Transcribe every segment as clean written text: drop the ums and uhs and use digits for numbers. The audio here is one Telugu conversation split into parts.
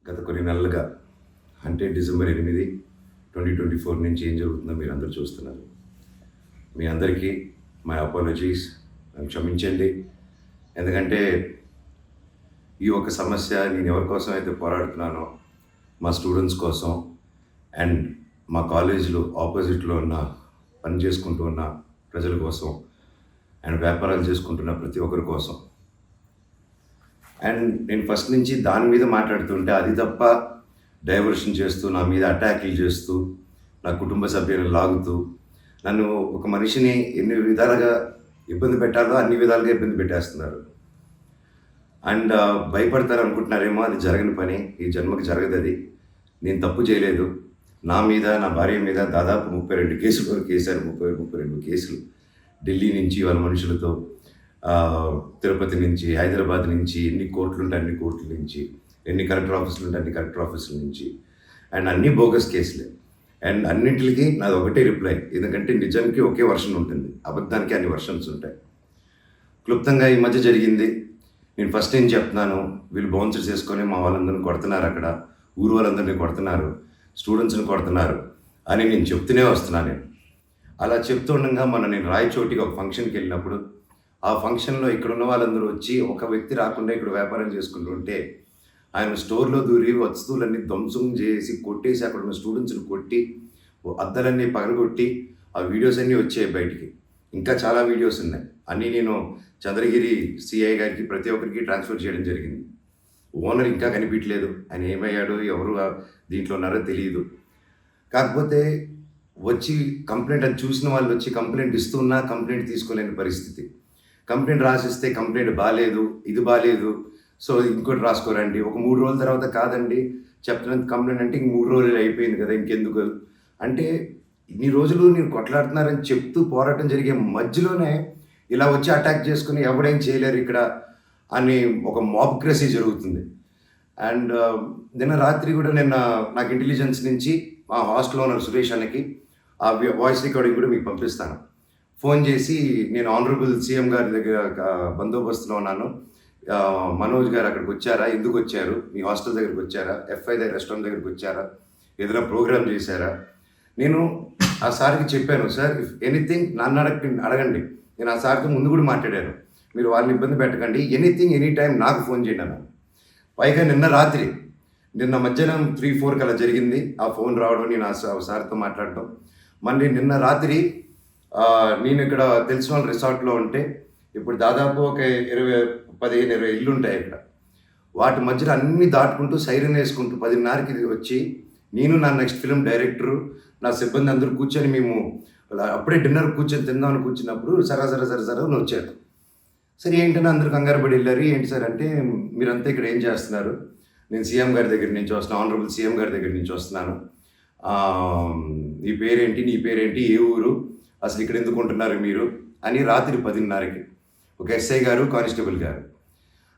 గత కొన్ని నెలలుగా అంటే డిసెంబర్ 8, 2024 నుంచి ఏం జరుగుతుందో మీరు అందరూ చూస్తున్నారు. మీ అందరికీ మై అపాలజీస్, నన్ను క్షమించండి. ఎందుకంటే ఈ ఒక సమస్య నేను ఎవరి కోసం అయితే పోరాడుతున్నానో మా స్టూడెంట్స్ కోసం అండ్ మా కాలేజీలో ఆపోజిట్లో ఉన్న పని చేసుకుంటూ ఉన్న ప్రజల కోసం అండ్ వ్యాపారాలు చేసుకుంటున్న ప్రతి ఒక్కరి కోసం. అండ్ నేను ఫస్ట్ నుంచి దాని మీద మాట్లాడుతుంటే అది తప్ప డైవర్షన్ చేస్తూ నా మీద అటాకులు చేస్తూ నా కుటుంబ సభ్యులను లాగుతూ నన్ను ఒక మనిషిని ఎన్ని విధాలుగా ఇబ్బంది పెట్టాలో అన్ని విధాలుగా ఇబ్బంది పెట్టేస్తున్నారు. అండ్ భయపడతారు అనుకుంటున్నారేమో, అది జరగని పని, ఈ జన్మకి జరగదు. అది నేను తప్పు చేయలేదు. నా మీద నా భార్య మీద దాదాపు 32 కేసులు వరకు వేశారు. 32 కేసులు ఢిల్లీ నుంచి వాళ్ళ మనుషులతో, తిరుపతి నుంచి, హైదరాబాద్ నుంచి, ఎన్ని కోర్టులు ఉంటే అన్ని కోర్టుల నుంచి, ఎన్ని కలెక్టర్ ఆఫీసులు ఉంటే అన్ని కలెక్టర్ ఆఫీసుల నుంచి, అండ్ అన్ని బోగస్ కేసులే. అండ్ అన్నింటికి నాది ఒకటే రిప్లై, ఎందుకంటే నిజానికి ఒకే వర్షన్ ఉంటుంది, అబద్ధానికి అన్ని వర్షన్స్ ఉంటాయి. క్లుప్తంగా ఈ మధ్య జరిగింది. నేను ఫస్ట్ ఏం చెప్తున్నాను, వీళ్ళు బౌన్సర్స్ చేసుకొని మా వాళ్ళందరినీ కొడుతున్నారు, అక్కడ ఊరు వాళ్ళందరినీ కొడుతున్నారు, స్టూడెంట్స్ని కొడుతున్నారు అని నేను చెప్తూనే వస్తున్నాను. నేను అలా చెప్తుండగా నేను రాయచోటికి ఒక ఫంక్షన్కి వెళ్ళినప్పుడు ఆ ఫంక్షన్లో ఇక్కడ ఉన్న వాళ్ళందరూ వచ్చి ఒక వ్యక్తి రాకుండా ఇక్కడ వ్యాపారం చేసుకుంటుంటే ఆయన స్టోర్లో దూరి వస్తువులన్నీ ధ్వంసం చేసి కొట్టేసి అక్కడ ఉన్న స్టూడెంట్స్ని కొట్టి అద్దాలన్నీ పగలగొట్టి ఆ వీడియోస్ అన్నీ వచ్చాయి బయటికి. ఇంకా చాలా వీడియోస్ ఉన్నాయి. అన్నీ నేను చంద్రగిరి సిఐ గారికి ప్రతి ఒక్కరికి ట్రాన్స్ఫర్ చేయడం జరిగింది. ఓనర్ ఇంకా కనిపించలేదు, ఆయన ఏమయ్యాడు, ఎవరు దీంట్లో ఉన్నారో తెలియదు. కాకపోతే వచ్చి కంప్లైంట్ అది చూసిన వాళ్ళు వచ్చి కంప్లైంట్ ఇస్తున్నా కంప్లైంట్ తీసుకోలేని పరిస్థితి. కంప్లైంట్ రాసిస్తే కంప్లైంట్ బాగాలేదు, ఇది బాగాలేదు, సో ఇంకోటి రాసుకోరండి. ఒక 3 రోజుల తర్వాత కాదండి చెప్తున్నంత కంప్లైంట్ అంటే ఇంక 3 రోజులు అయిపోయింది కదా, ఇంకెందుకు అంటే ఇన్ని రోజులు నేను కొట్లాడుతున్నారని చెప్తూ పోరాటం జరిగే మధ్యలోనే ఇలా వచ్చి అటాక్ చేసుకుని ఎవడేం చేయలేరు ఇక్కడ అని ఒక మాబ్క్రసీ జరుగుతుంది. అండ్ నిన్న రాత్రి కూడా నాకు ఇంటెలిజెన్స్ నుంచి మా హాస్టల్ ఓనర్ సురేష్ అన్నకి ఆ వాయిస్ రికార్డింగ్ కూడా మీకు పంపిస్తాను. ఫోన్ చేసి నేను ఆనరబుల్ సీఎం గారి దగ్గర బందోబస్తులో ఉన్నాను, మనోజ్ గారు అక్కడికి వచ్చారా, ఎందుకు వచ్చారు, మీ హాస్టల్ దగ్గరికి వచ్చారా, ఎఫ్ఐ దగ్గర రెస్టారెంట్ దగ్గరికి వచ్చారా, ఏదైనా ప్రోగ్రామ్ చేశారా. నేను ఆ సార్కి చెప్పాను, సార్ ఇఫ్ ఎనీథింగ్ నన్ను అడగండి. నేను ఆ సార్తో ముందు కూడా మాట్లాడాను, మీరు వాళ్ళని ఇబ్బంది పెట్టకండి, ఎనీథింగ్ ఎనీ టైం నాకు ఫోన్ చేయండి అన్నాను. పైగా నిన్న మధ్యాహ్నం 3-4 అలా జరిగింది ఆ ఫోన్ రావడం, నేను ఆ సార్తో మాట్లాడటం. మళ్ళీ నిన్న రాత్రి నేను ఇక్కడ తెలిసిన వాళ్ళ రిసార్ట్లో ఉంటే, ఇప్పుడు దాదాపు ఒక 15-20 ఇల్లు ఉంటాయి ఇక్కడ. వాటి మధ్యలో అన్నీ దాటుకుంటూ సైరన్ వేసుకుంటూ 10:30కి వచ్చి నేను నా నెక్స్ట్ ఫిలిం డైరెక్టరు నా సిబ్బంది అందరూ కూర్చొని మేము అప్పుడే డిన్నర్ కూర్చొని తిందామని కూర్చున్నప్పుడు సరా వచ్చారు. సరే ఏంటని అందరూ కంగారు పడి వెళ్ళారు. ఏంటి సార్ అంటే, మీరంతా ఇక్కడ ఏం చేస్తున్నారు, నేను సీఎం గారి దగ్గర నుంచి వస్తున్నాను, ఆనరబుల్ సీఎం గారి దగ్గర నుంచి వస్తున్నాను, నీ పేరేంటి, ఏ ఊరు, అసలు ఇక్కడ ఎందుకు ఉంటున్నారు మీరు అని రాత్రి 10:30కి ఒక ఎస్ఐ గారు, కానిస్టేబుల్ గారు.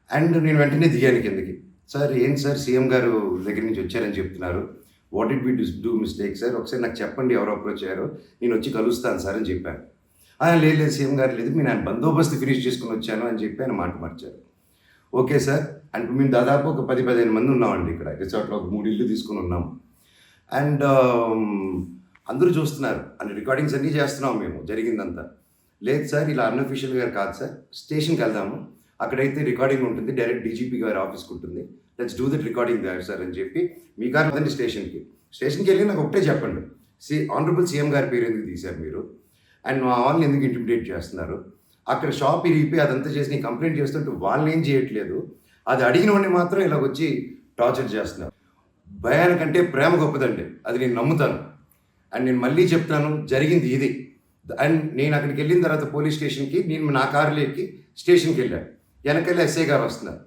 అండ్ నేను వెంటనే దిగాను కిందకి. సార్ ఏంటి సార్ సీఎం గారు దగ్గర నుంచి వచ్చారని చెప్తున్నారు, what did we do mistake sir, ఒకసారి నాకు చెప్పండి ఎవరు అప్రోచ్ అయ్యారో, నేను వచ్చి కలుస్తాను సార్ అని చెప్పాను. లేదు సీఎం గారు లేదు, నేను ఆయన బందోబస్తు ఫినిష్ చేసుకుని వచ్చాను అని చెప్పి ఆయన మాట మార్చారు. ఓకే సార్ అంటే మేము దాదాపు ఒక 10-15 మంది ఉన్నామండి ఇక్కడ రిసార్ట్లో, ఒక 3 ఇల్లు తీసుకుని ఉన్నాము. అండ్ అందరూ చూస్తున్నారు, అన్ని రికార్డింగ్స్ అన్నీ చేస్తున్నాం మేము జరిగిందంతా. లేదు సార్ ఇలా అన్అఫీషియల్గా కాదు సార్, స్టేషన్కి వెళ్దాము, అక్కడైతే రికార్డింగ్ ఉంటుంది, డైరెక్ట్ డీజీపీ గారి ఆఫీస్కి ఉంటుంది, let's do that recording that sir అని చెప్పి, మీ కారు అదండి స్టేషన్కి వెళ్ళి నాకు ఒకటే చెప్పండి, ఆనరబుల్ సీఎం గారి పేరు ఎందుకు తీశారు మీరు, అండ్ మా వాళ్ళని ఎందుకు ఇంటిమిడేట్ చేస్తున్నారు, అక్కడ షాప్ ఇరిగిపోయి అదంతా చేసి నేను కంప్లైంట్ చేస్తుంటే వాళ్ళని ఏం చేయట్లేదు, అది అడిగిన వాడిని మాత్రం ఇలా వచ్చి టార్చర్ చేస్తున్నారు. భయానికంటే ప్రేమ గొప్పదండి, అది నేను నమ్ముతాను. అండ్ నేను మళ్ళీ చెప్తాను, జరిగింది ఇది. అండ్ నేను అక్కడికి వెళ్ళిన తర్వాత పోలీస్ స్టేషన్కి నేను నా కారులో ఎక్కి స్టేషన్కి వెళ్ళాను. వెనకెళ్ళి ఎస్ఐ గారు వస్తున్నారు.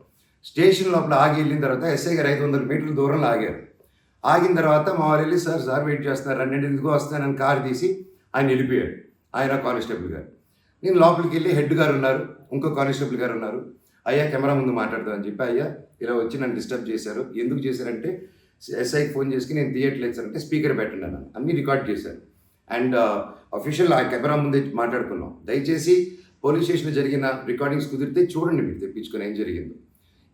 స్టేషన్ లోపల ఆగి వెళ్ళిన తర్వాత ఎస్ఐ గారు 500 మీటర్ల దూరంలో ఆగారు. ఆగిన తర్వాత మా వాళ్ళు వెళ్ళి సార్ వెయిట్ చేస్తున్నారు, అన్నీ ఎందుకు వస్తున్నానని కారు తీసి ఆయన వెళ్ళిపోయాడు, ఆయన కానిస్టేబుల్ గారు. నేను లోపలికి వెళ్ళి హెడ్ గారు ఉన్నారు, ఇంకో కానిస్టేబుల్ గారు ఉన్నారు. అయ్యా కెమెరా ముందు మాట్లాడదామని చెప్పి, అయ్యా ఇలా వచ్చి నన్ను డిస్టర్బ్ చేశారు, ఎందుకు చేశారంటే ఎస్ఐకి ఫోన్ చేసి నేను తీయట్లేదు సార్ అంటే స్పీకర్ పెట్టండి అన్నాను, అన్నీ రికార్డ్ చేశారు. అండ్ అఫీషియల్ ఆ కెమెరా ముందే మాట్లాడుకున్నాం. దయచేసి పోలీస్ స్టేషన్లో జరిగిన రికార్డింగ్స్ కుదిరితే చూడండి, మీరు తెప్పించుకొని ఏం జరిగిందో.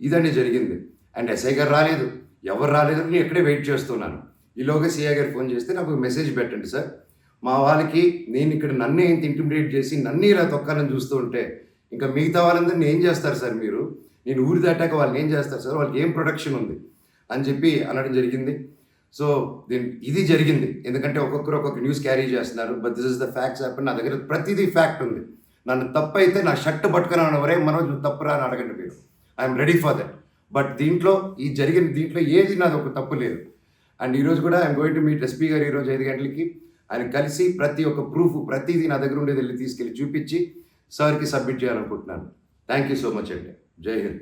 ఇదండి జరిగింది. అండ్ ఎస్ఐ గారు రాలేదు, ఎవరు రాలేదని నేను ఇక్కడే వెయిట్ చేస్తున్నాను. ఈలోగా సీఐ గారు ఫోన్ చేస్తే నాకు మెసేజ్ పెట్టండి సార్, మా వాళ్ళకి నేను ఇక్కడ నన్నే ఇంత ఇంటిమిడేట్ చేసి నన్ను ఇలా తొక్కాలని చూస్తూ ఉంటే ఇంకా మిగతా వాళ్ళందరినీ ఏం చేస్తారు సార్ మీరు? నేను ఊరి దాటాక వాళ్ళని ఏం చేస్తారు సార్? వాళ్ళకి ఏం ప్రొటెక్షన్ ఉంది అని చెప్పి అనడం జరిగింది. సో ఇది జరిగింది. ఎందుకంటే ఒక్కొక్కరు ఒక్కొక్క న్యూస్ క్యారీ చేస్తున్నారు. But this is the facts happen. నా దగ్గర ప్రతిదీ ఫ్యాక్ట్ ఉంది. నన్ను తప్పు అయితే నా షర్ట్ పట్టుకుని అనవరే మనోజ్ నువ్వు తప్పురా అని అడగండి మీరు. I'm ready for that. But దీంట్లో జరిగిన దీంట్లో ఏది నాది ఒక తప్పు లేదు. అండ్ ఈరోజు కూడా I'm going to meet SP గారు ఈరోజు 5 గంటలకి. ఆయన కలిసి ప్రతి ఒక్క ప్రూఫ్ ప్రతిదీ నా దగ్గర ఉండేది వెళ్ళి తీసుకెళ్ళి చూపించి సార్కి సబ్మిట్ చేయాలనుకుంటున్నాను. థ్యాంక్ యూ సో మచ్ అండి. జై హింద్.